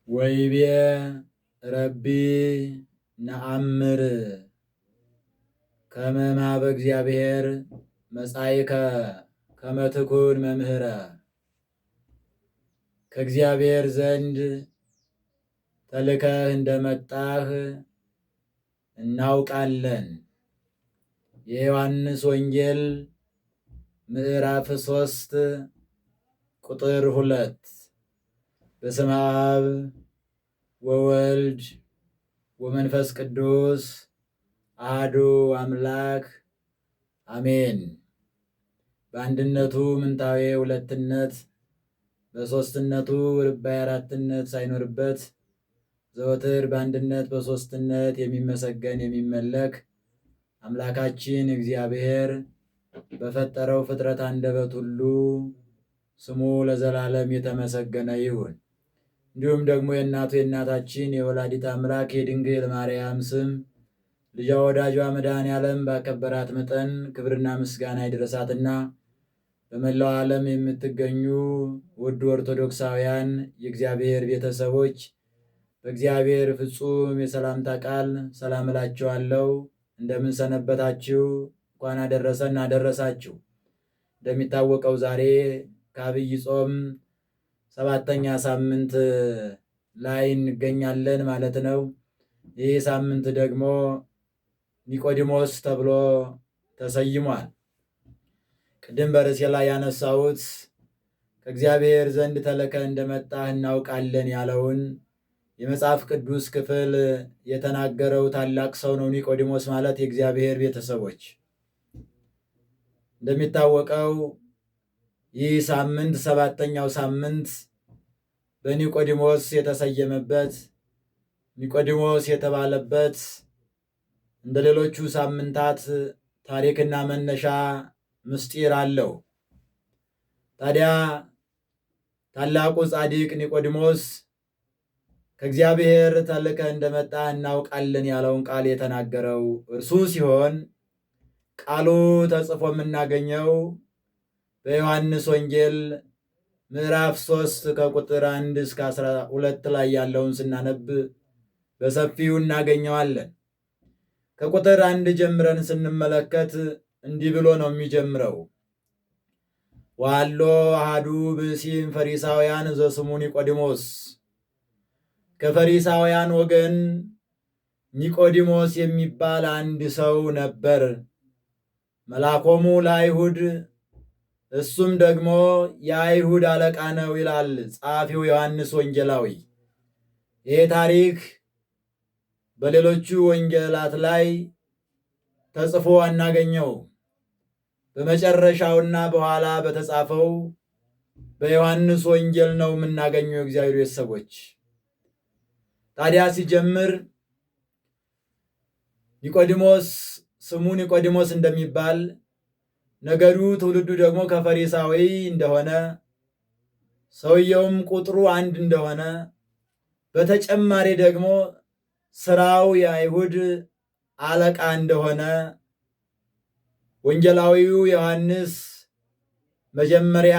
ወይቤ ረቢ ነአምር ከመ እምኀበ እግዚአብሔር መጻእከ ከመ ትኩን መምህረ። ከእግዚአብሔር ዘንድ ተልከህ እንደመጣህ እናውቃለን። የዮሐንስ ወንጌል ምዕራፍ 3 ቁጥር 2። በስመ አብ ወወልድ ወመንፈስ ቅዱስ አሐዱ አምላክ አሜን። በአንድነቱ ምንታዌ ሁለትነት በሦስትነቱ ርባይ አራትነት ሳይኖርበት ዘወትር በአንድነት በሦስትነት የሚመሰገን የሚመለክ አምላካችን እግዚአብሔር በፈጠረው ፍጥረት አንደበት ሁሉ ስሙ ለዘላለም የተመሰገነ ይሁን። እንዲሁም ደግሞ የእናቱ የእናታችን የወላዲት አምላክ የድንግል ማርያም ስም ልጇ ወዳጇ መድኃኔዓለም ባከበራት መጠን ክብርና ምስጋና ይድረሳትና በመላው ዓለም የምትገኙ ውድ ኦርቶዶክሳውያን የእግዚአብሔር ቤተሰቦች በእግዚአብሔር ፍጹም የሰላምታ ቃል ሰላም እላችኋለሁ። እንደምን ሰነበታችሁ? እንኳን አደረሰን አደረሳችሁ። እንደሚታወቀው ዛሬ ከዐቢይ ጾም 7ኛ ሳምንት ላይ እንገኛለን ማለት ነው። ይህ ሳምንት ደግሞ ኒቆዲሞስ ተብሎ ተሰይሟል። ቅድም በርዕሴ ላይ ያነሳሁት ከእግዚአብሔር ዘንድ ተልከህ እንደመጣህ እናውቃለን ያለውን የመጽሐፍ ቅዱስ ክፍል የተናገረው ታላቅ ሰው ነው ኒቆዲሞስ ማለት። የእግዚአብሔር ቤተሰቦች እንደሚታወቀው ይህ ሳምንት 7ኛው ሳምንት በኒቆዲሞስ የተሰየመበት ኒቆዲሞስ የተባለበት እንደ ሌሎቹ ሳምንታት ታሪክና መነሻ ምስጢር አለው። ታዲያ ታላቁ ጻድቅ ኒቆዲሞስ ከእግዚአብሔር ተልከህ እንደመጣ እናውቃለን ያለውን ቃል የተናገረው እርሱ ሲሆን ቃሉ ተጽፎ የምናገኘው በዮሐንስ ወንጌል ምዕራፍ 3 ከቁጥር 1 እስከ 12 ላይ ያለውን ስናነብ በሰፊው እናገኘዋለን። ከቁጥር 1 ጀምረን ስንመለከት እንዲህ ብሎ ነው የሚጀምረው። ዋሎ አሐዱ ብእሲም ፈሪሳውያን ዘስሙ ኒቆዲሞስ። ከፈሪሳውያን ወገን ኒቆዲሞስ የሚባል አንድ ሰው ነበር። መላኮሙ ለአይሁድ፣ እሱም ደግሞ የአይሁድ አለቃ ነው ይላል ጸሐፊው ዮሐንስ ወንጌላዊ። ይህ ታሪክ በሌሎቹ ወንጌላት ላይ ተጽፎ አናገኘው። በመጨረሻውና በኋላ በተጻፈው በዮሐንስ ወንጌል ነው የምናገኘው። የእግዚአብሔር ቤተሰቦች ታዲያ ሲጀምር ኒቆዲሞስ ስሙ ኒቆዲሞስ እንደሚባል ነገዱ ትውልዱ ደግሞ ከፈሪሳዊ እንደሆነ ሰውየውም ቁጥሩ 1 እንደሆነ በተጨማሪ ደግሞ ስራው የአይሁድ አለቃ እንደሆነ ወንጌላዊው ዮሐንስ መጀመሪያ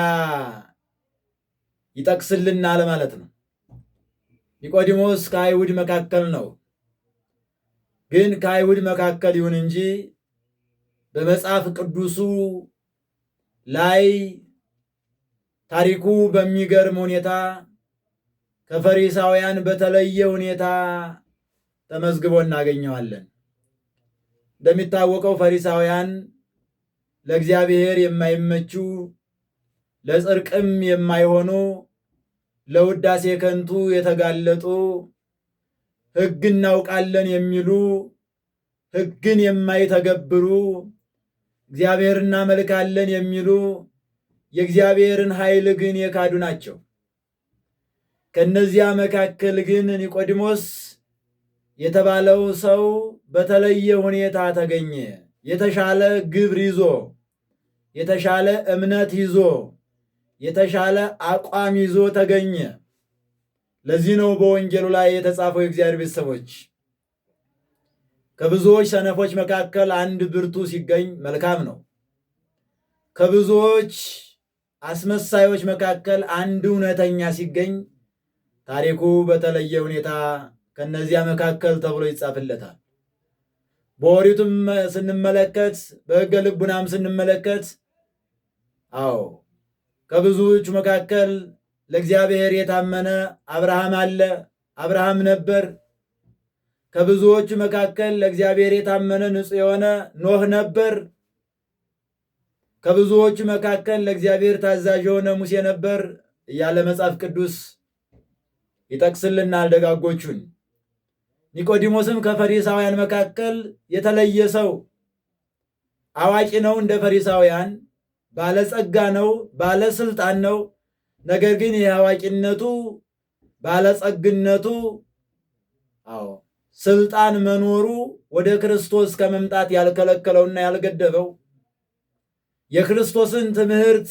ይጠቅስልናል ማለት ነው። ኒቆዲሞስ ከአይሁድ መካከል ነው። ግን ከአይሁድ መካከል ይሁን እንጂ በመጽሐፍ ቅዱሱ ላይ ታሪኩ በሚገርም ሁኔታ ከፈሪሳውያን በተለየ ሁኔታ ተመዝግቦ እናገኘዋለን። እንደሚታወቀው ፈሪሳውያን ለእግዚአብሔር የማይመቹ ለጽድቅም የማይሆኑ ለውዳሴ ከንቱ የተጋለጡ ሕግ እናውቃለን የሚሉ ሕግን የማይተገብሩ እግዚአብሔር እናመልካለን የሚሉ የእግዚአብሔርን ኃይል ግን የካዱ ናቸው። ከእነዚያ መካከል ግን ኒቆዲሞስ የተባለው ሰው በተለየ ሁኔታ ተገኘ። የተሻለ ግብር ይዞ፣ የተሻለ እምነት ይዞ፣ የተሻለ አቋም ይዞ ተገኘ። ለዚህ ነው በወንጌሉ ላይ የተጻፈው የእግዚአብሔር ቤተሰቦች ከብዙዎች ሰነፎች መካከል አንድ ብርቱ ሲገኝ መልካም ነው። ከብዙዎች አስመሳዮች መካከል አንድ እውነተኛ ሲገኝ ታሪኩ በተለየ ሁኔታ ከነዚያ መካከል ተብሎ ይጻፍለታል። በኦሪቱም ስንመለከት በሕገ ልቡናም ስንመለከት አዎ ከብዙዎቹ መካከል ለእግዚአብሔር የታመነ አብርሃም አለ፣ አብርሃም ነበር። ከብዙዎቹ መካከል ለእግዚአብሔር የታመነ ንጹሕ የሆነ ኖህ ነበር። ከብዙዎቹ መካከል ለእግዚአብሔር ታዛዥ የሆነ ሙሴ ነበር እያለ መጽሐፍ ቅዱስ ይጠቅስልናል ደጋጎቹን። ኒቆዲሞስም ከፈሪሳውያን መካከል የተለየ ሰው፣ አዋቂ ነው፣ እንደ ፈሪሳውያን ባለጸጋ ነው፣ ባለስልጣን ነው። ነገር ግን ይህ አዋቂነቱ ባለጸግነቱ ስልጣን መኖሩ ወደ ክርስቶስ ከመምጣት ያልከለከለውና ያልገደበው የክርስቶስን ትምህርት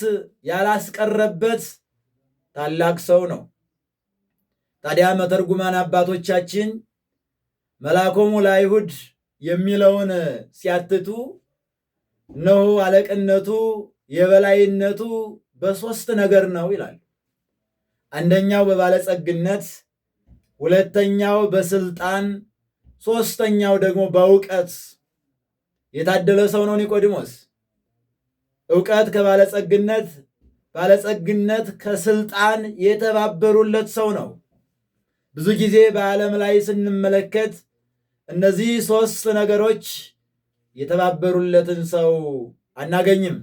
ያላስቀረበት ታላቅ ሰው ነው። ታዲያ መተርጉማን አባቶቻችን መላኮሙ ለአይሁድ የሚለውን ሲያትቱ እነሆ አለቅነቱ የበላይነቱ በሦስት ነገር ነው ይላል። አንደኛው በባለጸግነት፣ ሁለተኛው በስልጣን፣ ሦስተኛው ደግሞ በእውቀት የታደለ ሰው ነው ኒቆዲሞስ። እውቀት ከባለጸግነት፣ ባለጸግነት ከስልጣን የተባበሩለት ሰው ነው። ብዙ ጊዜ በዓለም ላይ ስንመለከት እነዚህ ሦስት ነገሮች የተባበሩለትን ሰው አናገኝም።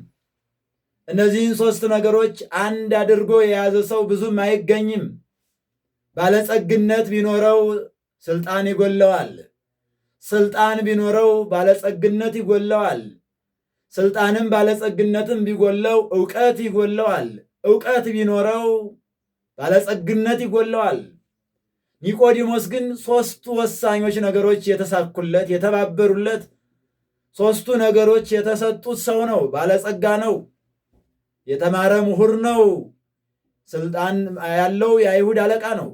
እነዚህን ሦስት ነገሮች አንድ አድርጎ የያዘ ሰው ብዙም አይገኝም። ባለጸግነት ቢኖረው ስልጣን ይጎለዋል። ስልጣን ቢኖረው ባለጸግነት ይጎለዋል። ስልጣንም ባለጸግነትም ቢጎለው እውቀት ይጎለዋል። እውቀት ቢኖረው ባለጸግነት ይጎለዋል። ኒቆዲሞስ ግን ሦስቱ ወሳኞች ነገሮች የተሳኩለት የተባበሩለት ሦስቱ ነገሮች የተሰጡት ሰው ነው። ባለጸጋ ነው። የተማረ ምሁር ነው። ስልጣን ያለው የአይሁድ አለቃ ነው።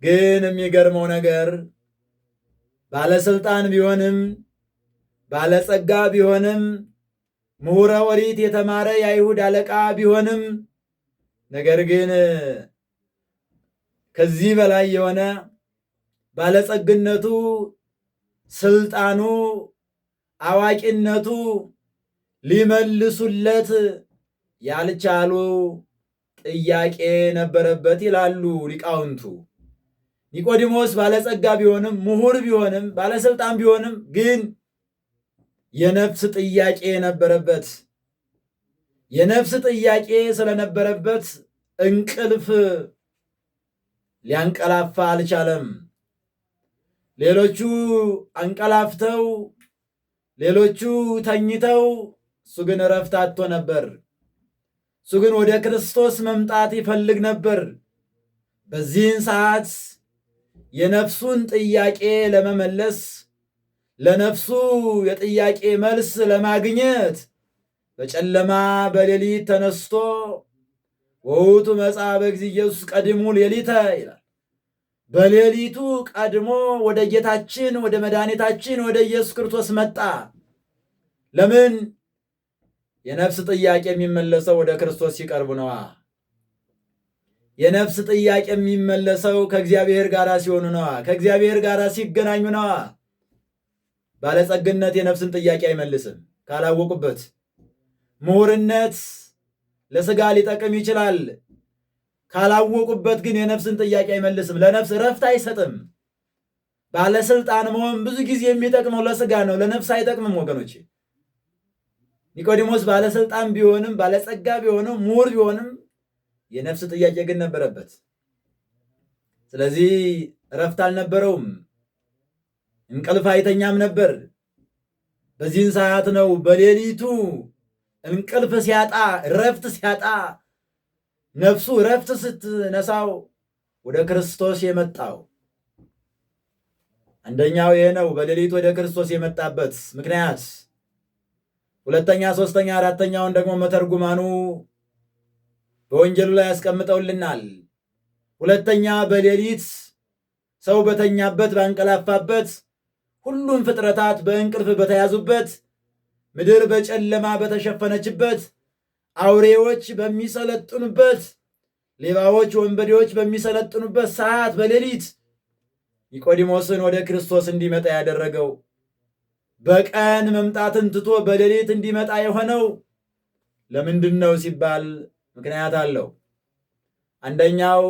ግን የሚገርመው ነገር ባለስልጣን ቢሆንም ባለጸጋ ቢሆንም ምሁረ ኦሪት የተማረ የአይሁድ አለቃ ቢሆንም ነገር ግን ከዚህ በላይ የሆነ ባለጸግነቱ፣ ስልጣኑ፣ አዋቂነቱ ሊመልሱለት ያልቻሉ ጥያቄ ነበረበት ይላሉ ሊቃውንቱ። ኒቆዲሞስ ባለጸጋ ቢሆንም ምሁር ቢሆንም ባለስልጣን ቢሆንም ግን የነፍስ ጥያቄ ነበረበት። የነፍስ ጥያቄ ስለነበረበት እንቅልፍ ሊያንቀላፋ አልቻለም። ሌሎቹ አንቀላፍተው፣ ሌሎቹ ተኝተው፣ እሱ ግን እረፍት አጥቶ ነበር። እሱ ግን ወደ ክርስቶስ መምጣት ይፈልግ ነበር። በዚህን ሰዓት የነፍሱን ጥያቄ ለመመለስ ለነፍሱ የጥያቄ መልስ ለማግኘት በጨለማ በሌሊት ተነስቶ ወውቱ መጽአ በእግዚእ ኢየሱስ ቀድሙ ሌሊተ ይላል። በሌሊቱ ቀድሞ ወደ ጌታችን ወደ መድኃኒታችን ወደ ኢየሱስ ክርስቶስ መጣ። ለምን? የነፍስ ጥያቄ የሚመለሰው ወደ ክርስቶስ ሲቀርቡ ነዋ። የነፍስ ጥያቄ የሚመለሰው ከእግዚአብሔር ጋር ሲሆኑ ነዋ። ከእግዚአብሔር ጋር ሲገናኙ ነዋ። ባለጸግነት የነፍስን ጥያቄ አይመልስም ካላወቁበት። ምሁርነት ለሥጋ ሊጠቅም ይችላል። ካላወቁበት ግን የነፍስን ጥያቄ አይመልስም። ለነፍስ እረፍት አይሰጥም። ባለስልጣን መሆን ብዙ ጊዜ የሚጠቅመው ለሥጋ ነው፣ ለነፍስ አይጠቅምም ወገኖች። ኒቆዲሞስ ባለስልጣን ቢሆንም ባለጸጋ ቢሆንም ምሁር ቢሆንም የነፍስ ጥያቄ ግን ነበረበት። ስለዚህ እረፍት አልነበረውም። እንቅልፍ አይተኛም ነበር። በዚህን ሰዓት ነው በሌሊቱ እንቅልፍ ሲያጣ እረፍት ሲያጣ ነፍሱ እረፍት ስትነሳው ወደ ክርስቶስ የመጣው። አንደኛው ይሄ ነው፣ በሌሊት ወደ ክርስቶስ የመጣበት ምክንያት። ሁለተኛ፣ ሶስተኛ፣ አራተኛውን ደግሞ መተርጉማኑ በወንጌሉ ላይ ያስቀምጠውልናል። ሁለተኛ በሌሊት ሰው በተኛበት ባንቀላፋበት፣ ሁሉም ፍጥረታት በእንቅልፍ በተያዙበት፣ ምድር በጨለማ በተሸፈነችበት፣ አውሬዎች በሚሰለጥኑበት፣ ሌባዎች፣ ወንበዴዎች በሚሰለጥኑበት ሰዓት በሌሊት ኒቆዲሞስን ወደ ክርስቶስ እንዲመጣ ያደረገው በቀን መምጣትን ትቶ በሌሊት እንዲመጣ የሆነው ለምንድን ነው ሲባል ምክንያት አለው። አንደኛው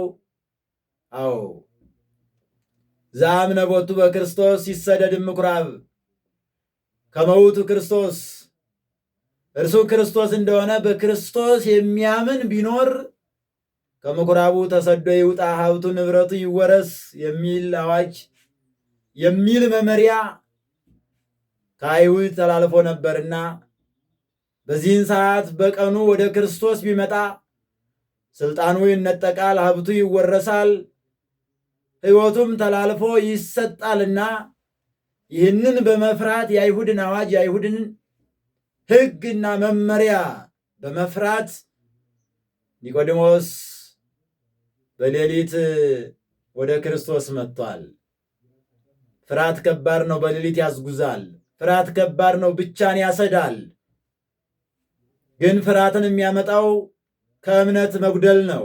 ዘአምነ ቦቱ በክርስቶስ ይሰደድ እምኩራብ ከመውቱ ክርስቶስ፣ እርሱ ክርስቶስ እንደሆነ በክርስቶስ የሚያምን ቢኖር ከምኩራቡ ተሰዶ ይውጣ፣ ሀብቱ ንብረቱ ይወረስ የሚል አዋጅ የሚል መመሪያ ከአይሁድ ተላልፎ ነበርና በዚህን ሰዓት በቀኑ ወደ ክርስቶስ ቢመጣ ስልጣኑ ይነጠቃል፣ ሀብቱ ይወረሳል፣ ሕይወቱም ተላልፎ ይሰጣልና ይህንን በመፍራት የአይሁድን አዋጅ የአይሁድን ሕግና መመሪያ በመፍራት ኒቆዲሞስ በሌሊት ወደ ክርስቶስ መጥቷል። ፍርሃት ከባድ ነው። በሌሊት ያስጉዛል። ፍርሃት ከባድ ነው። ብቻን ያሰዳል። ግን ፍርሃትን የሚያመጣው ከእምነት መጉደል ነው።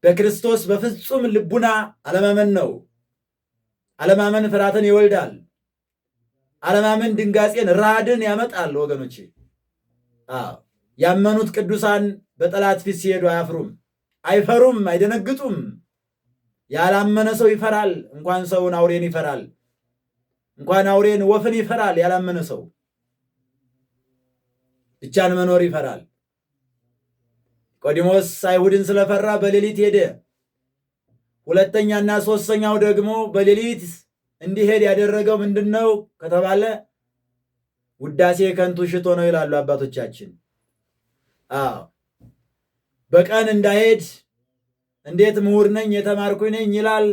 በክርስቶስ በፍጹም ልቡና አለማመን ነው። አለማመን ፍርሃትን ይወልዳል። አለማመን ድንጋጼን፣ ራድን ያመጣል። ወገኖቼ ያመኑት ቅዱሳን በጠላት ፊት ሲሄዱ አያፍሩም፣ አይፈሩም፣ አይደነግጡም። ያላመነ ሰው ይፈራል። እንኳን ሰውን አውሬን ይፈራል። እንኳን አውሬን ወፍን ይፈራል። ያላመነ ሰው ብቻን መኖር ይፈራል። ኒቆዲሞስ አይሁድን ስለፈራ በሌሊት ሄደ። ሁለተኛና ሶስተኛው ደግሞ በሌሊት እንዲሄድ ያደረገው ምንድን ነው ከተባለ ውዳሴ ከንቱ ሽቶ ነው ይላሉ አባቶቻችን። በቀን እንዳይሄድ እንዴት ምሁር ነኝ የተማርኩኝ ነኝ ይላል።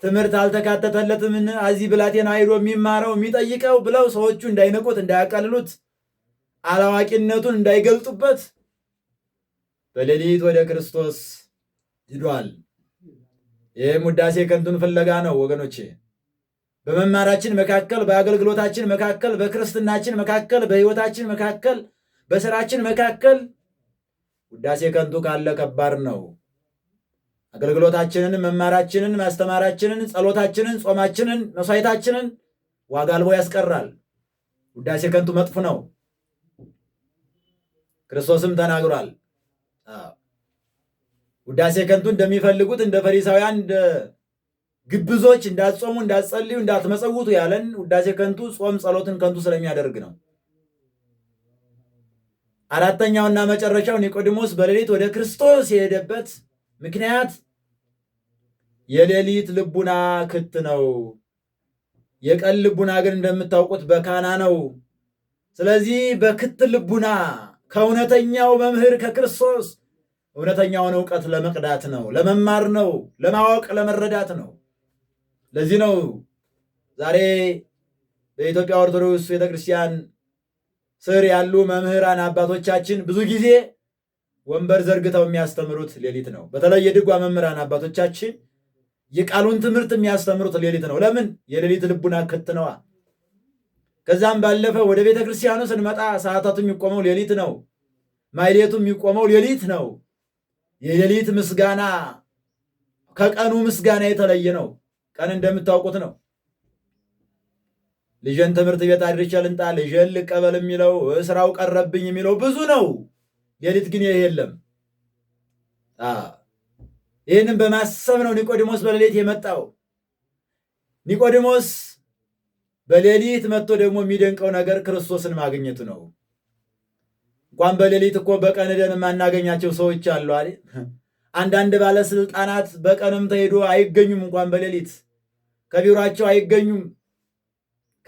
ትምህርት አልተካተተለትምን? አዚህ ብላቴና ሄዶ የሚማረው የሚጠይቀው ብለው ሰዎቹ እንዳይንቁት፣ እንዳያቃልሉት፣ አላዋቂነቱን እንዳይገልጡበት በሌሊት ወደ ክርስቶስ ሂዷል። ይህም ውዳሴ ከንቱን ፍለጋ ነው ወገኖቼ። በመማራችን መካከል፣ በአገልግሎታችን መካከል፣ በክርስትናችን መካከል፣ በሕይወታችን መካከል፣ በስራችን መካከል ውዳሴ ከንቱ ካለ ከባድ ነው። አገልግሎታችንን፣ መማራችንን፣ ማስተማራችንን፣ ጸሎታችንን፣ ጾማችንን፣ መስዋዕታችንን ዋጋ አልቦ ያስቀራል። ውዳሴ ከንቱ መጥፎ ነው። ክርስቶስም ተናግሯል። ውዳሴ ከንቱ እንደሚፈልጉት እንደ ፈሪሳውያን እንደ ግብዞች እንዳትጾሙ፣ እንዳትጸልዩ፣ እንዳትመጸውቱ ያለን ውዳሴ ከንቱ ጾም ጸሎትን ከንቱ ስለሚያደርግ ነው። አራተኛውና መጨረሻው ኒቆዲሞስ በሌሊት ወደ ክርስቶስ የሄደበት ምክንያት የሌሊት ልቡና ክት ነው። የቀን ልቡና ግን እንደምታውቁት በካና ነው። ስለዚህ በክት ልቡና ከእውነተኛው መምህር ከክርስቶስ እውነተኛውን እውቀት ለመቅዳት ነው፣ ለመማር ነው፣ ለማወቅ ለመረዳት ነው። ለዚህ ነው ዛሬ በኢትዮጵያ ኦርቶዶክስ ቤተክርስቲያን ስር ያሉ መምህራን አባቶቻችን ብዙ ጊዜ ወንበር ዘርግተው የሚያስተምሩት ሌሊት ነው። በተለይ የድጓ መምህራን አባቶቻችን የቃሉን ትምህርት የሚያስተምሩት ሌሊት ነው። ለምን? የሌሊት ልቡና ክት ነዋ። ከዛም ባለፈ ወደ ቤተ ክርስቲያኑ ስንመጣ ሰዓታቱ የሚቆመው ሌሊት ነው። ማይሌቱ የሚቆመው ሌሊት ነው። የሌሊት ምስጋና ከቀኑ ምስጋና የተለየ ነው። ቀን እንደምታውቁት ነው። ልጄን ትምህርት ቤት አድርሼ ልምጣ፣ ልጄን ልቀበል የሚለው ስራው ቀረብኝ የሚለው ብዙ ነው። ሌሊት ግን ይሄ የለም። ይህንም በማሰብ ነው ኒቆዲሞስ በሌሊት የመጣው። ኒቆዲሞስ በሌሊት መጥቶ ደግሞ የሚደንቀው ነገር ክርስቶስን ማግኘቱ ነው። እንኳን በሌሊት እኮ በቀን ሄደን የማናገኛቸው ሰዎች አሉ አይደል? አንዳንድ ባለስልጣናት በቀንም ተሄዶ አይገኙም። እንኳን በሌሊት ከቢሮአቸው አይገኙም፣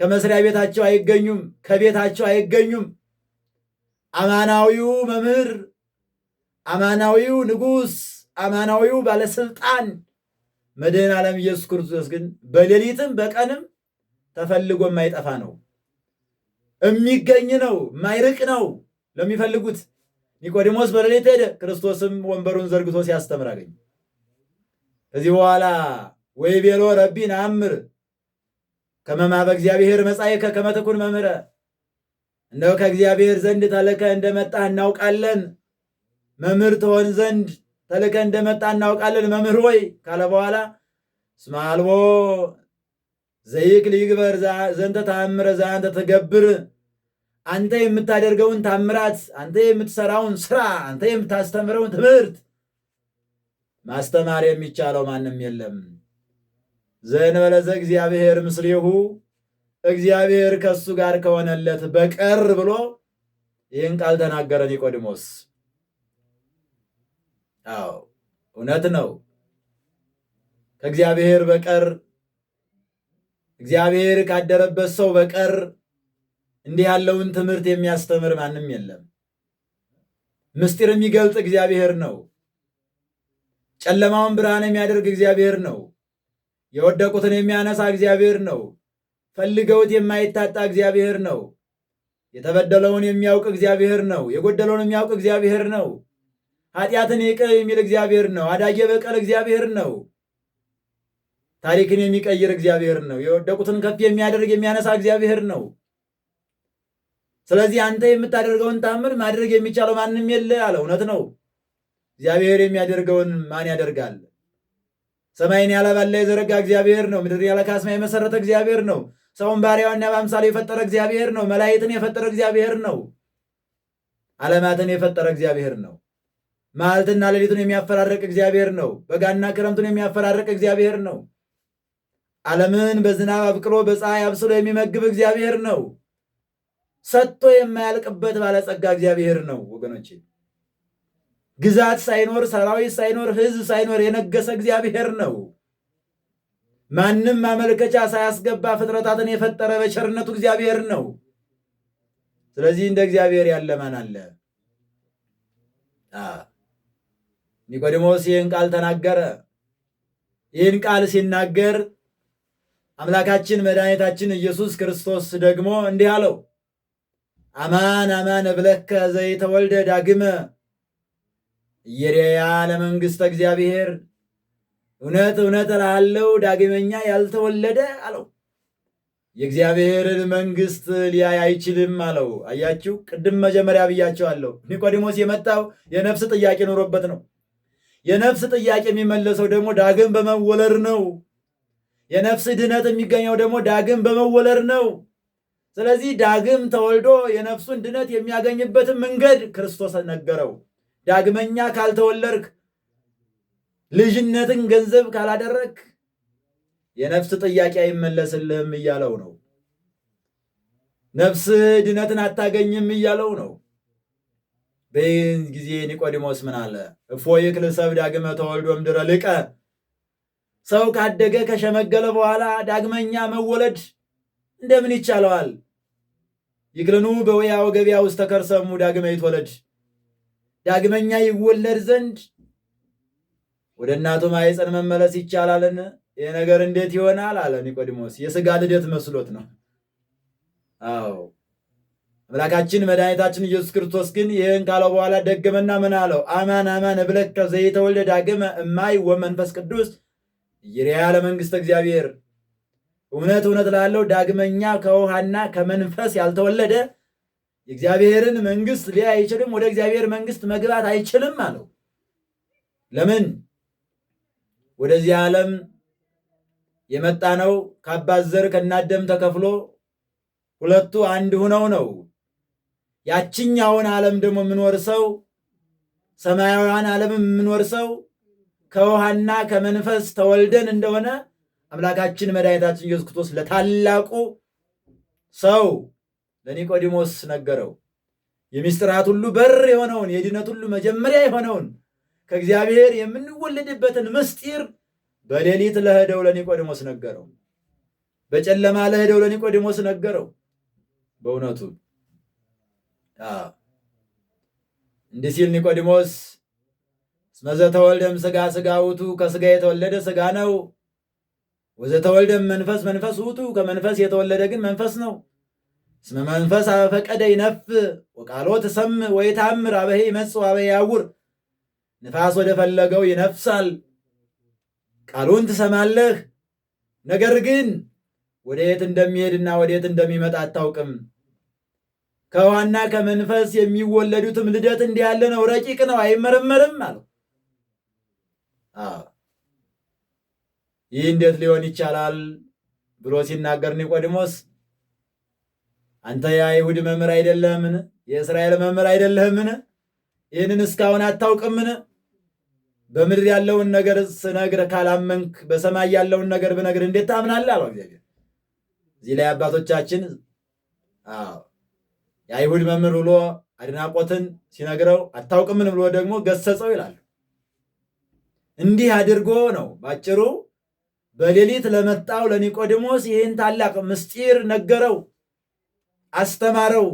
ከመስሪያ ቤታቸው አይገኙም፣ ከቤታቸው አይገኙም። አማናዊው መምህር፣ አማናዊው ንጉሥ፣ አማናዊው ባለስልጣን መድኃኔ ዓለም ኢየሱስ ክርስቶስ ግን በሌሊትም በቀንም ተፈልጎ የማይጠፋ ነው፣ የሚገኝ ነው፣ የማይርቅ ነው ለሚፈልጉት። ኒቆዲሞስ በሌሊት ሄደ፣ ክርስቶስም ወንበሩን ዘርግቶ ሲያስተምር አገኘ። ከዚህ በኋላ ወይቤሎ ረቢ ነአምር ከመ እምኀበ እግዚአብሔር መጻእከ ከመ ትኩን መምህረ፣ እነሆ ከእግዚአብሔር ዘንድ ተልከህ እንደመጣህ እናውቃለን። መምህር ትሆን ዘንድ ተልከ እንደመጣ እናውቃለን። መምህር ሆይ ካለ በኋላ እስመ አልቦ ዘይክል ይግበር ዘንተ ተአምረ ዘአንተ ትገብር፣ አንተ የምታደርገውን ታምራት፣ አንተ የምትሰራውን ስራ፣ አንተ የምታስተምረውን ትምህርት ማስተማር የሚቻለው ማንም የለም። ዘእንበለ ዘእግዚአብሔር ምስሌሁ፣ እግዚአብሔር ከሱ ጋር ከሆነለት በቀር ብሎ ይህን ቃል ተናገረ ኒቆዲሞስ። አዎ እውነት ነው። ከእግዚአብሔር በቀር እግዚአብሔር ካደረበት ሰው በቀር እንዲህ ያለውን ትምህርት የሚያስተምር ማንም የለም። ምስጢር የሚገልጥ እግዚአብሔር ነው። ጨለማውን ብርሃን የሚያደርግ እግዚአብሔር ነው። የወደቁትን የሚያነሳ እግዚአብሔር ነው። ፈልገውት የማይታጣ እግዚአብሔር ነው። የተበደለውን የሚያውቅ እግዚአብሔር ነው። የጎደለውን የሚያውቅ እግዚአብሔር ነው። ኃጢአትን ይቅር የሚል እግዚአብሔር ነው። አዳጌ በቀል እግዚአብሔር ነው። ታሪክን የሚቀይር እግዚአብሔር ነው። የወደቁትን ከፍ የሚያደርግ የሚያነሳ እግዚአብሔር ነው። ስለዚህ አንተ የምታደርገውን ታምር ማድረግ የሚቻለው ማንም የለ አለ። እውነት ነው። እግዚአብሔር የሚያደርገውን ማን ያደርጋል? ሰማይን ያለ ባላ የዘረጋ እግዚአብሔር ነው። ምድር ያለ ካስማ የመሰረተ እግዚአብሔር ነው። ሰውን ባሪያውና በአምሳሉ የፈጠረ እግዚአብሔር ነው። መላእክትን የፈጠረ እግዚአብሔር ነው። ዓለማትን የፈጠረ እግዚአብሔር ነው። መዓልትና ሌሊቱን የሚያፈራርቅ እግዚአብሔር ነው። በጋና ክረምቱን የሚያፈራርቅ እግዚአብሔር ነው። ዓለምን በዝናብ አብቅሎ በፀሐይ አብስሎ የሚመግብ እግዚአብሔር ነው። ሰጥቶ የማያልቅበት ባለጸጋ እግዚአብሔር ነው። ወገኖቼ ግዛት ሳይኖር ሰራዊት ሳይኖር ሕዝብ ሳይኖር የነገሰ እግዚአብሔር ነው። ማንም ማመልከቻ ሳያስገባ ፍጥረታትን የፈጠረ በቸርነቱ እግዚአብሔር ነው። ስለዚህ እንደ እግዚአብሔር ያለ ማን አለ? ኒቆዲሞስ ይህን ቃል ተናገረ። ይህን ቃል ሲናገር አምላካችን መድኃኒታችን ኢየሱስ ክርስቶስ ደግሞ እንዲህ አለው፣ አማን አማን እብለከ ዘይተወልደ ዳግመ ኢየርያ ለመንግሥተ እግዚአብሔር፣ እውነት እውነት እልሃለሁ ዳግመኛ ያልተወለደ አለው የእግዚአብሔርን መንግሥት ሊያይ አይችልም አለው። አያችሁ፣ ቅድም መጀመሪያ ብያቸዋለሁ። ኒቆዲሞስ የመጣው የነፍስ ጥያቄ ኖሮበት ነው። የነፍስ ጥያቄ የሚመለሰው ደግሞ ዳግም በመወለድ ነው። የነፍስ ድነት የሚገኘው ደግሞ ዳግም በመወለድ ነው። ስለዚህ ዳግም ተወልዶ የነፍሱን ድነት የሚያገኝበትን መንገድ ክርስቶስ ነገረው። ዳግመኛ ካልተወለድክ፣ ልጅነትን ገንዘብ ካላደረግ የነፍስ ጥያቄ አይመለስልህም እያለው ነው። ነፍስህ ድነትን አታገኝም እያለው ነው። በይህን ጊዜ ኒቆዲሞስ ምን አለ? እፎ ይክል ሰብ ዳግመ ተወልዶ እምድረ ልቀ፣ ሰው ካደገ ከሸመገለ በኋላ ዳግመኛ መወለድ እንደምን ይቻለዋል? ይክልኑ በወያ ወገቢያ ውስጥ ተከርሰሙ ዳግመ ይትወለድ፣ ዳግመኛ ይወለድ ዘንድ ወደ እናቱ ማኅፀን መመለስ ይቻላልን? ይህ ነገር እንዴት ይሆናል አለ ኒቆዲሞስ። የሥጋ ልደት መስሎት ነው። አዎ አምላካችን መድኃኒታችን ኢየሱስ ክርስቶስ ግን ይህን ካለው በኋላ ደገመና ምን አለው? አማን አማን እብለከ ዘይተወልደ ዳግመ እማይ ወመንፈስ ቅዱስ ኢየርያ ለመንግሥተ እግዚአብሔር፣ እውነት እውነት እልሃለሁ ዳግመኛ ከውሃና ከመንፈስ ያልተወለደ የእግዚአብሔርን መንግሥት ሊያይ አይችልም፣ ወደ እግዚአብሔር መንግሥት መግባት አይችልም አለው። ለምን? ወደዚህ ዓለም የመጣ ነው ከአባት ዘር ከእናት ደም ተከፍሎ ሁለቱ አንድ ሆነው ነው። ያችኛውን ዓለም ደግሞ የምኖር ሰው ሰማያዊያን ዓለም የምኖር ሰው ከውሃና ከመንፈስ ተወልደን እንደሆነ አምላካችን መድኃኒታችን ኢየሱስ ክርስቶስ ለታላቁ ሰው ለኒቆዲሞስ ነገረው። የምስጢራት ሁሉ በር የሆነውን የድነት ሁሉ መጀመሪያ የሆነውን ከእግዚአብሔር የምንወለድበትን ምስጢር በሌሊት ለሄደው ለኒቆዲሞስ ነገረው። በጨለማ ለሄደው ለኒቆዲሞስ ነገረው። በእውነቱ እንዲህ ሲል ኒቆዲሞስ እስመ ዘተወልደም ሥጋ ሥጋ ውእቱ፣ ከሥጋ የተወለደ ሥጋ ነው። ወዘተወልደም መንፈስ መንፈስ ውእቱ፣ ከመንፈስ የተወለደ ግን መንፈስ ነው። እስመ መንፈስ አበ ፈቀደ ይነፍእ ወቃሎ ትሰምዕ ወይታምር አበሄ ይመጽእ አበሄ ያውር፣ ንፋስ ወደ ፈለገው ይነፍሳል፣ ቃሉን ትሰማለህ፣ ነገር ግን ወደ የት እንደሚሄድና ወደ የት እንደሚመጣ አታውቅም። ከውሃና ከመንፈስ የሚወለዱትም ልደት እንዲህ ያለ ነው፣ ረቂቅ ነው፣ አይመረመርም አለው። ይህ እንዴት ሊሆን ይቻላል ብሎ ሲናገር ኒቆዲሞስ አንተ የአይሁድ መምህር አይደለህምን? የእስራኤል መምህር አይደለህምን? ይህንን እስካሁን አታውቅምን? በምድር ያለውን ነገር ስነግርህ ካላመንክ በሰማይ ያለውን ነገር ብነግርህ እንዴት ታምናለህ? አለው እግዚአብሔር። እዚህ ላይ አባቶቻችን የአይሁድ መምህር ብሎ አድናቆትን ሲነግረው አታውቅምን ብሎ ደግሞ ገሰጸው ይላሉ። እንዲህ አድርጎ ነው ባጭሩ በሌሊት ለመጣው ለኒቆዲሞስ ይህን ታላቅ ምስጢር ነገረው፣ አስተማረው።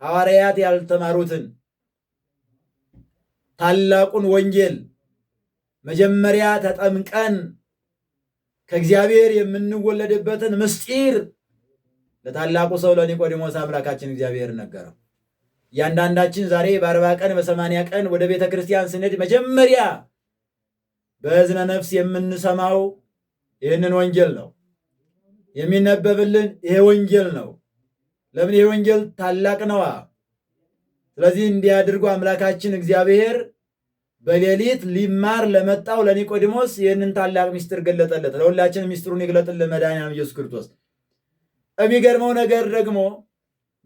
ሐዋርያት ያልተማሩትን ታላቁን ወንጌል መጀመሪያ ተጠምቀን ከእግዚአብሔር የምንወለድበትን ምስጢር ለታላቁ ሰው ለኒቆዲሞስ አምላካችን እግዚአብሔር ነገረው። እያንዳንዳችን ዛሬ በ40 ቀን በ80 ቀን ወደ ቤተ ክርስቲያን ስንሄድ መጀመሪያ በእዝነ ነፍስ የምንሰማው ይህንን ወንጌል ነው። የሚነበብልን ይሄ ወንጌል ነው። ለምን? ይሄ ወንጌል ታላቅ ነዋ። ስለዚህ እንዲህ አድርጎ አምላካችን እግዚአብሔር በሌሊት ሊማር ለመጣው ለኒቆዲሞስ ይህንን ታላቅ ምስጢር ገለጠለት። ለሁላችን ምስጢሩን ይግለጥልን መድኃኒዓለም ኢየሱስ ክርስቶስ። የሚገርመው ነገር ደግሞ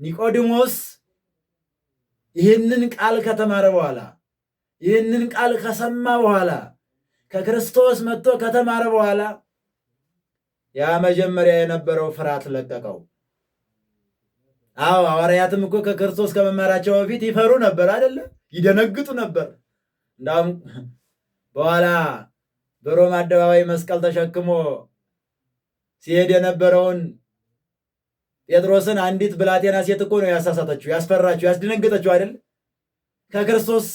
ኒቆዲሞስ ይህንን ቃል ከተማረ በኋላ ይህንን ቃል ከሰማ በኋላ ከክርስቶስ መጥቶ ከተማረ በኋላ ያ መጀመሪያ የነበረው ፍርሃት ለቀቀው። አዎ ሐዋርያትም እኮ ከክርስቶስ ከመማራቸው በፊት ይፈሩ ነበር አይደለ? ይደነግጡ ነበር። እንዳውም በኋላ በሮማ አደባባይ መስቀል ተሸክሞ ሲሄድ የነበረውን ጴጥሮስን አንዲት ብላቴና ሴት እኮ ነው ያሳሳተችው፣ ያስፈራችው፣ ያስደነገጠችው አይደል? ከክርስቶስ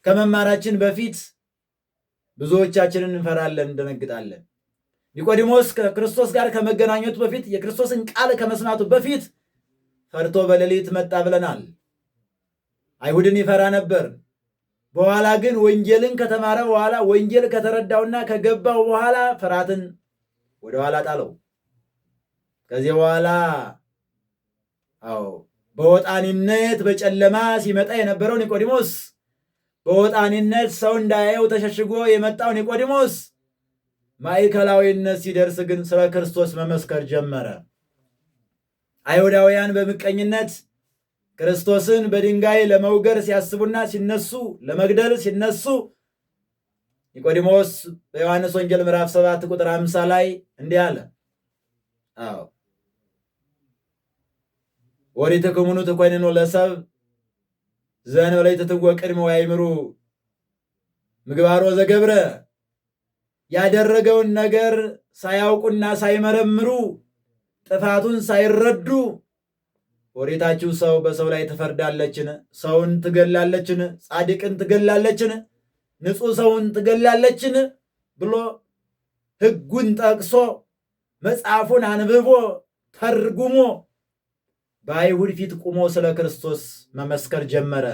ከመማራችን በፊት ብዙዎቻችንን እንፈራለን፣ እንደነግጣለን። ኒቆዲሞስ ከክርስቶስ ጋር ከመገናኘቱ በፊት የክርስቶስን ቃል ከመስማቱ በፊት ፈርቶ በሌሊት መጣ ብለናል። አይሁድን ይፈራ ነበር። በኋላ ግን ወንጌልን ከተማረ በኋላ ወንጌል ከተረዳውና ከገባው በኋላ ፍርሃትን ወደኋላ ጣለው። ከዚህ በኋላ በወጣኒነት በጨለማ ሲመጣ የነበረው ኒቆዲሞስ፣ በወጣኒነት ሰው እንዳያየው ተሸሽጎ የመጣው ኒቆዲሞስ ማዕከላዊነት ሲደርስ ግን ስለ ክርስቶስ መመስከር ጀመረ። አይሁዳውያን በምቀኝነት ክርስቶስን በድንጋይ ለመውገር ሲያስቡና ሲነሱ፣ ለመግደል ሲነሱ ኒቆዲሞስ በዮሐንስ ወንጌል ምዕራፍ 7 ቁጥር 50 ላይ እንዲህ አለ። ኦሪትክሙኑ ትኮንኑ ለሰብእ ዘእንበለ ኢትትወቅድሙ ወያእምሩ ምግባሮ ዘገብረ፣ ያደረገውን ነገር ሳያውቁና ሳይመረምሩ ጥፋቱን ሳይረዱ ኦሪታችሁ ሰው በሰው ላይ ትፈርዳለችን? ሰውን ትገላለችን? ጻድቅን ትገላለችን? ንጹሕ ሰውን ትገላለችን? ብሎ ሕጉን ጠቅሶ መጽሐፉን አንብቦ ተርጉሞ በአይሁድ ፊት ቁሞ ስለ ክርስቶስ መመስከር ጀመረ።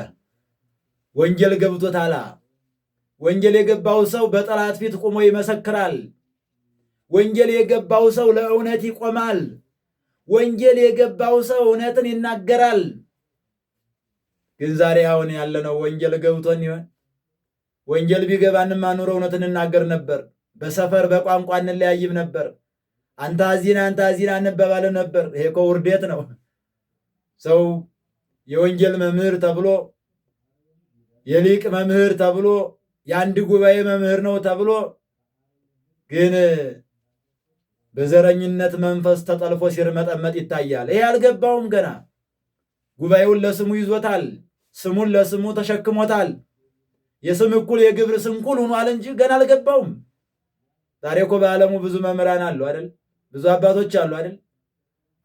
ወንጌል ገብቶታል። ወንጌል የገባው ሰው በጠላት ፊት ቁሞ ይመሰክራል። ወንጌል የገባው ሰው ለእውነት ይቆማል። ወንጌል የገባው ሰው እውነትን ይናገራል። ግን ዛሬ አሁን ያለነው ወንጌል ገብቶን ይሆን? ወንጌል ቢገባንማ ኑሮ እውነትን እናገር ነበር። በሰፈር በቋንቋ እንለያይም ነበር። አንተ አዚና አንተ አዚና እንበባል ነበር። ይሄ እኮ ውርደት ነው። ሰው የወንጌል መምህር ተብሎ የሊቅ መምህር ተብሎ የአንድ ጉባኤ መምህር ነው ተብሎ ግን በዘረኝነት መንፈስ ተጠልፎ ሲርመጠመጥ ይታያል። ይሄ አልገባውም ገና። ጉባኤውን ለስሙ ይዞታል። ስሙን ለስሙ ተሸክሞታል። የስም እኩል የግብር ስንኩል ሆኗል እንጂ ገና አልገባውም። ዛሬ እኮ በዓለሙ ብዙ መምህራን አሉ አይደል? ብዙ አባቶች አሉ አይደል?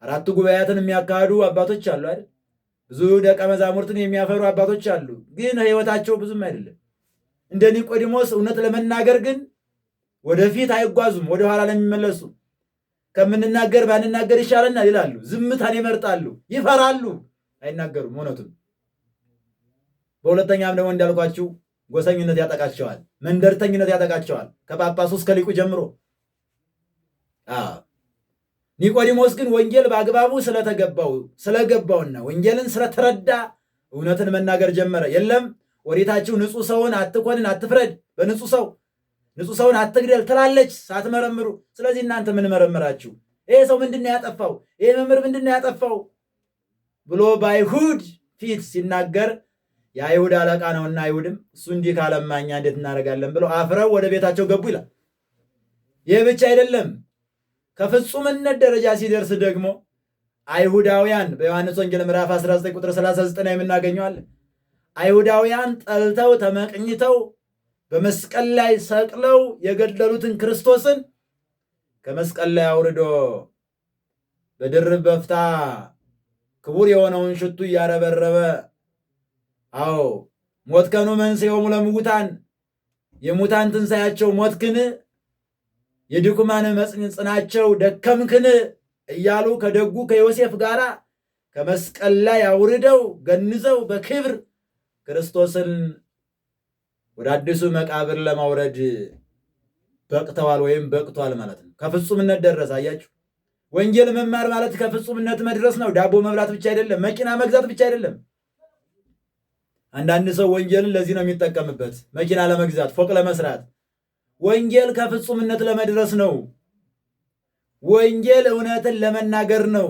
4 ጉባኤያትን የሚያካሂዱ አባቶች አሉ አይደል? ብዙ ደቀ መዛሙርትን የሚያፈሩ አባቶች አሉ። ግን ሕይወታቸው ብዙም አይደለም። እንደ ኒቆዲሞስ እውነት ለመናገር ግን ወደፊት አይጓዙም፣ ወደኋላ ለሚመለሱ ከምንናገር ባንናገር ይሻለናል ይላሉ። ዝምታን ይመርጣሉ፣ ይፈራሉ፣ አይናገሩም እውነቱን። በሁለተኛም ደግሞ እንዳልኳችሁ ጎሰኝነት ያጠቃቸዋል፣ መንደርተኝነት ያጠቃቸዋል። ከጳጳሱ እስከ ሊቁ ጀምሮ ኒቆዲሞስ ግን ወንጌል በአግባቡ ስለገባውና ወንጌልን ስለተረዳ እውነትን መናገር ጀመረ። የለም ወዴታችሁ ንጹሕ ሰውን አትኮንን፣ አትፍረድ፣ በንጹሕ ሰውን አትግደል ትላለች ሳትመረምሩ። ስለዚህ እናንተ ምን መረምራችሁ? ይሄ ሰው ምንድን ነው ያጠፋው? ይሄ መምህር ምንድን ነው ያጠፋው ብሎ በአይሁድ ፊት ሲናገር የአይሁድ አለቃ ነውና አይሁድም እሱ እንዲህ ካለማ እኛ እንዴት እናደርጋለን ብለው አፍረው ወደ ቤታቸው ገቡ ይላል። ይህ ብቻ አይደለም። ከፍጹምነት ደረጃ ሲደርስ ደግሞ አይሁዳውያን በዮሐንስ ወንጌል ምዕራፍ 19 ቁጥር 39 የምናገኘዋለን። አይሁዳውያን ጠልተው ተመቅኝተው በመስቀል ላይ ሰቅለው የገደሉትን ክርስቶስን ከመስቀል ላይ አውርዶ በድርብ በፍታ ክቡር የሆነውን ሽቱ እያረበረበ አዎ ሞትከኑ መንሥኤሆሙ ለምውታን፣ የሙታን ትንሣኤያቸው ሞትክን፣ የድኩማን መጽንዕናቸው ደከምክን እያሉ ከደጉ ከዮሴፍ ጋር ከመስቀል ላይ አውርደው ገንዘው በክብር ክርስቶስን ወደ አዲሱ መቃብር ለማውረድ በቅተዋል ወይም በቅቷል ማለት ነው። ከፍጹምነት ደረሰ። አያችሁ፣ ወንጌል መማር ማለት ከፍጹምነት መድረስ ነው። ዳቦ መብላት ብቻ አይደለም፣ መኪና መግዛት ብቻ አይደለም። አንዳንድ ሰው ወንጌልን ለዚህ ነው የሚጠቀምበት፣ መኪና ለመግዛት፣ ፎቅ ለመስራት። ወንጌል ከፍጹምነት ለመድረስ ነው። ወንጌል እውነትን ለመናገር ነው።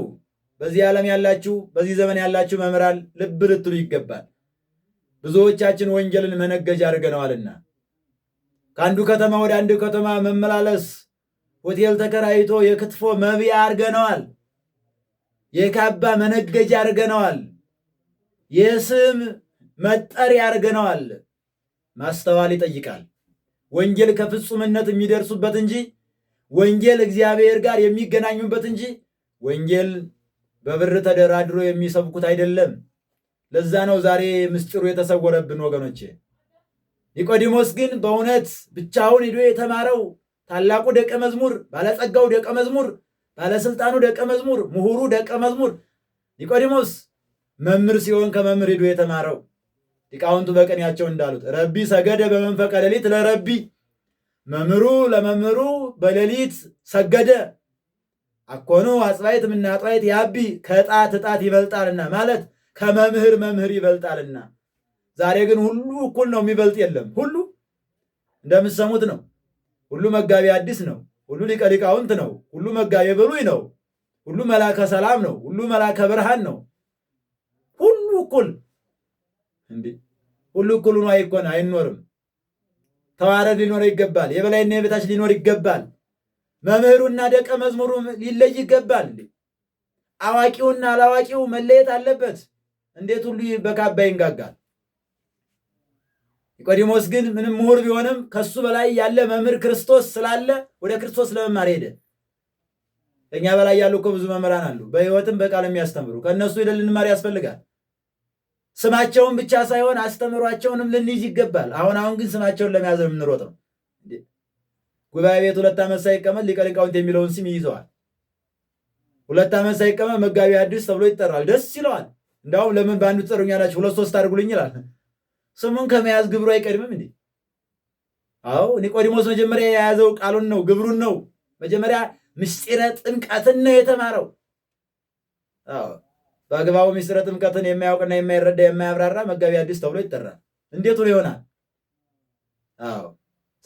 በዚህ ዓለም ያላችሁ፣ በዚህ ዘመን ያላችሁ መምህራን ልብ ልትሉ ይገባል። ብዙዎቻችን ወንጌልን መነገጃ አድርገነዋልና ከአንዱ ከተማ ወደ አንዱ ከተማ መመላለስ ሆቴል ተከራይቶ የክትፎ መብያ አድርገነዋል። የካባ መነገጃ አድርገነዋል። የስም መጠሪያ አድርገነዋል። ማስተዋል ይጠይቃል። ወንጌል ከፍጹምነት የሚደርሱበት እንጂ ወንጌል እግዚአብሔር ጋር የሚገናኙበት እንጂ ወንጌል በብር ተደራድሮ የሚሰብኩት አይደለም። ለዛ ነው ዛሬ ምስጢሩ የተሰወረብን ወገኖቼ። ኒቆዲሞስ ግን በእውነት ብቻውን ሄዶ የተማረው ታላቁ ደቀ መዝሙር፣ ባለጸጋው ደቀ መዝሙር፣ ባለስልጣኑ ደቀ መዝሙር፣ ምሁሩ ደቀ መዝሙር ኒቆዲሞስ መምህር ሲሆን ከመምህር ሄዶ የተማረው ሊቃውንቱ በቅኔያቸው እንዳሉት ረቢ ሰገደ በመንፈቀ ሌሊት ለረቢ፣ መምህሩ ለመምህሩ በሌሊት ሰገደ። አኮኑ አጽባይት ምና አጽባይት ያቢ፣ ከዕጣት ዕጣት ይበልጣልና ማለት ከመምህር መምህር ይበልጣልና። ዛሬ ግን ሁሉ እኩል ነው፣ የሚበልጥ የለም። ሁሉ እንደምትሰሙት ነው። ሁሉ መጋቢ አዲስ ነው። ሁሉ ሊቀ ሊቃውንት ነው። ሁሉ መጋቢ ብሉይ ነው። ሁሉ መላከ ሰላም ነው። ሁሉ መላከ ብርሃን ነው። ሁሉ እኩል እንዴ! ሁሉ እኩል ሆኖ አይኖርም። ተዋረድ ሊኖር ይገባል። የበላይና የበታች ሊኖር ይገባል። መምህሩና ደቀ መዝሙሩ ሊለይ ይገባል። እንዴ! አዋቂውና አላዋቂው መለየት አለበት። እንዴት ሁሉ በካባ ይንጋጋል? ኒቆዲሞስ ግን ምንም ምሁር ቢሆንም ከሱ በላይ ያለ መምህር ክርስቶስ ስላለ ወደ ክርስቶስ ለመማር ሄደ። ከኛ በላይ ያሉ እኮ ብዙ መምህራን አሉ፣ በሕይወትም በቃል የሚያስተምሩ። ከእነሱ ሄደን ልንማር ያስፈልጋል። ስማቸውን ብቻ ሳይሆን አስተምሯቸውንም ልንይዝ ይገባል። አሁን ግን ስማቸውን ለመያዝ ነው የምንሮጠው። ጉባኤ ቤት 2 ዓመት ሳይቀመጥ ሊቀ ሊቃውንት የሚለውን ስም ይይዘዋል። 2 ዓመት ሳይቀመጥ መጋቢ አዲስ ተብሎ ይጠራል። ደስ ይለዋል። እንዳውም ለምን በአንዱ ትጠሩኛላችሁ 2 3 አድርጉልኝ ይላል። ስሙን ከመያዝ ግብሩ አይቀድምም እንዴ? አዎ ኒቆዲሞስ መጀመሪያ የያዘው ቃሉን ነው፣ ግብሩን ነው። መጀመሪያ ምስጢረ ጥምቀትን ነው የተማረው። አዎ በአግባቡ ምስጢረ ጥምቀትን የማያውቅና የማይረዳ የማያብራራ መጋቢ አዲስ ተብሎ ይጠራል። እንዴት ሆኖ ይሆናል? አዎ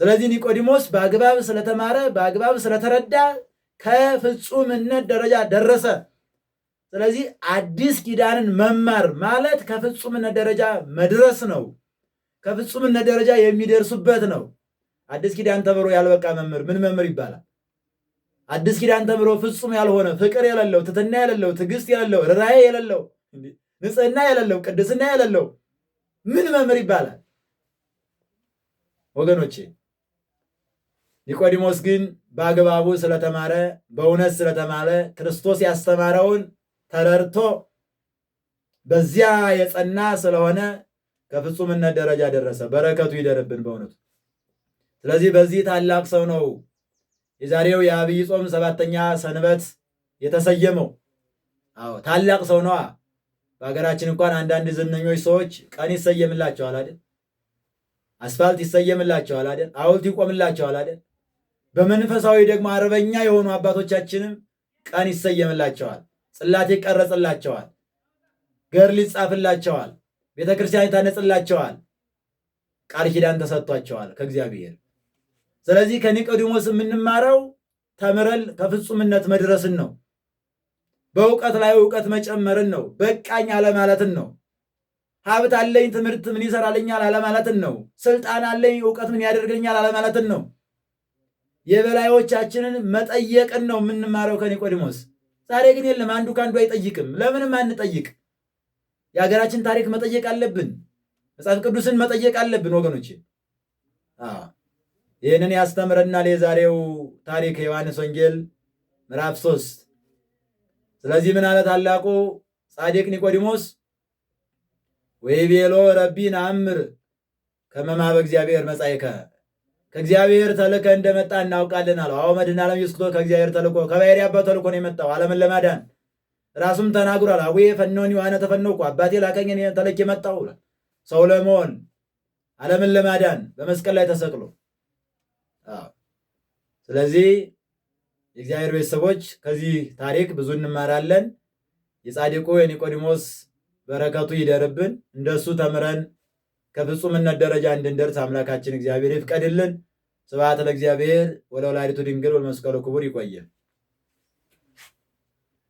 ስለዚህ ኒቆዲሞስ በአግባብ ስለተማረ በአግባብ ስለተረዳ ከፍጹምነት ደረጃ ደረሰ። ስለዚህ አዲስ ኪዳንን መማር ማለት ከፍጹምነት ደረጃ መድረስ ነው። ከፍጹምነት ደረጃ የሚደርሱበት ነው። አዲስ ኪዳን ተምሮ ያልበቃ መምህር ምን መምህር ይባላል? አዲስ ኪዳን ተምሮ ፍጹም ያልሆነ ፍቅር የሌለው፣ ትሕትና የሌለው፣ ትዕግስት የሌለው፣ ርኅራኄ የሌለው፣ ንጽሕና የሌለው፣ ቅድስና የሌለው ምን መምህር ይባላል? ወገኖቼ ኒቆዲሞስ ግን በአግባቡ ስለተማረ በእውነት ስለተማረ ክርስቶስ ያስተማረውን ተረድቶ በዚያ የጸና ስለሆነ ከፍጹምነት ደረጃ ደረሰ። በረከቱ ይደርብን በእውነቱ። ስለዚህ በዚህ ታላቅ ሰው ነው የዛሬው የዐቢይ ጾም 7ኛ ሰንበት የተሰየመው። አዎ ታላቅ ሰው ነዋ። በሀገራችን እንኳን አንዳንድ ዝነኞች ሰዎች ቀን ይሰየምላቸዋል አይደል? አስፋልት ይሰየምላቸዋል አይደል? ሐውልት ይቆምላቸዋል አይደል? በመንፈሳዊ ደግሞ አርበኛ የሆኑ አባቶቻችንም ቀን ይሰየምላቸዋል፣ ጽላት ይቀረጽላቸዋል፣ ገድል ይጻፍላቸዋል፣ ቤተ ክርስቲያን ይታነጽላቸዋል፣ ቃል ኪዳን ተሰጥቷቸዋል ከእግዚአብሔር። ስለዚህ ከኒቆዲሞስ የምንማረው ተምረን ከፍጹምነት መድረስን ነው። በእውቀት ላይ እውቀት መጨመርን ነው። በቃኝ አለማለትን ነው። ሀብት አለኝ ትምህርት ምን ይሰራልኛል አለማለትን ነው። ስልጣን አለኝ እውቀት ምን ያደርግልኛል አለማለትን ነው። የበላዮቻችንን መጠየቅን ነው የምንማረው ከኒቆዲሞስ። ዛሬ ግን የለም፣ አንዱ ከአንዱ አይጠይቅም። ለምንም አንጠይቅ። የሀገራችን ታሪክ መጠየቅ አለብን። መጽሐፍ ቅዱስን መጠየቅ አለብን ወገኖች። ይህንን ያስተምረናል የዛሬው ታሪክ የዮሐንስ ወንጌል ምዕራፍ 3። ስለዚህ ምን አለ ታላቁ ጻድቅ ኒቆዲሞስ? ወይቤሎ ረቢ ነአምር ከመ እምኀበ እግዚአብሔር መጻእከ፣ ከእግዚአብሔር ተልከ እንደመጣ እናውቃለን አለው። አዎ መድኃኔ ዓለም ኢየሱስ ክርስቶስ ከእግዚአብሔር ተልኮ ከባሕርይ አባቱ ተልኮ ነው የመጣው ዓለምን ለማዳን። ራሱም ተናግሯል። አቡዬ ፈነወኒ ወአነ ተፈነውኩ፣ አባቴ ላከኝ እኔ ተልኬ መጣሁ ብሏል። ሰው ለመሆን ዓለምን ለማዳን በመስቀል ላይ ተሰቅሎ። ስለዚህ የእግዚአብሔር ቤተሰቦች ከዚህ ታሪክ ብዙ እንማራለን። የጻድቁ የኒቆዲሞስ በረከቱ ይደርብን። እንደሱ ተምረን ከፍጹምነት ደረጃ እንድንደርስ አምላካችን እግዚአብሔር ይፍቀድልን። ስብሐት ለእግዚአብሔር ወለወላዲቱ ድንግል ወለመስቀሉ ክቡር። ይቆየን።